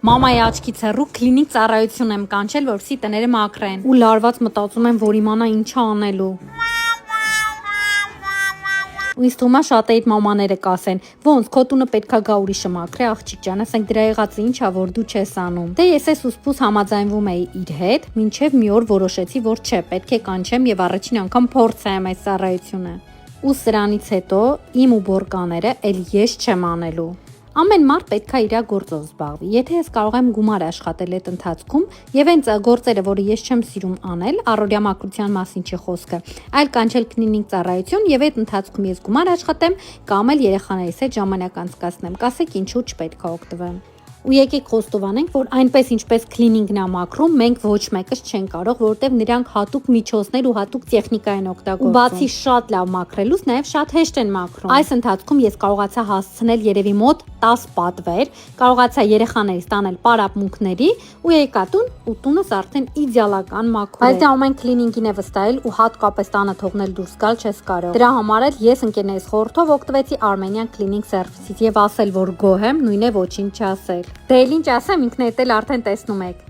Մամայի աչքից հեռու կլինիկ ծառայություն եմ կանչել, որպեսզի տները մաքրեն։ Ու լարված մտածում եմ, որ իմանա ինչ անելու։ Ու ինձ թվում է շատ այդ մամաները կասեն, ոնց քո տունը պետքա գա ուրիշը մաքրե, աղջիկ ջան, ասենք դրա եղածը ինչա, որ դու չես անում։ Դե ես էս ուսպուս համաձայնվում էի իր հետ, մինչև մի օր որոշեցի, որ չէ, պետք է կանչեմ եւ առաջին անգամ փորձեմ այս ծառայությունը։ Ու սրանից հետո իմ ու բորկաները էլ ես չեմ անելու։ Ամեն մարդ պետքա իր գործով զբաղվի։ Եթե ես կարող եմ գումար աշխատել այդ ընթացքում եւ հենց գործերը, որը ես չեմ սիրում անել, առօրյա մաքրության մասին չի խոսքը, այլ կանչել կլինիկ ծառայություն եւ այդ ընթացքում ես գումար աշխատեմ կամ էլ երեխաներիս հետ ժամանակ անցկացնեմ, կասեք ինչու չպետք է օգտվեմ։ Ու եկեք խոստովանենք, որ այնպես ինչպես կլինիկն է մաքրում, մենք ոչ մեկս չենք կարող, որովհետև նրանք հատուկ միջոցներ ու հատուկ տեխնիկա են օգտագործում։ Ու բացի շատ լավ մաքրելուց, նաև շատ հեշտ են մաքրում։ Այս ընթացքում ես կարողացա հասցնել երևի մոտ 10 պատվեր, կարողացա երեխաներից տանել պարապմունքների ու եկա տուն ու տունս արդեն իդեալական մաքուր է։ Բայց դա ամեն կլինիկին է վստահել ու հատկապես տանը թողնել դուրս գալ չես կարող։ Դրա համար էլ ես ընկերներիս խորհրդով օգտվեցի Armenian Cleaning Service-ից եւ ասել, որ գոհ եմ, նույն է ոչինչ չասել։ Դե էլ ինչ ասեմ, ինքներդ էլ արդեն տեսնում եք։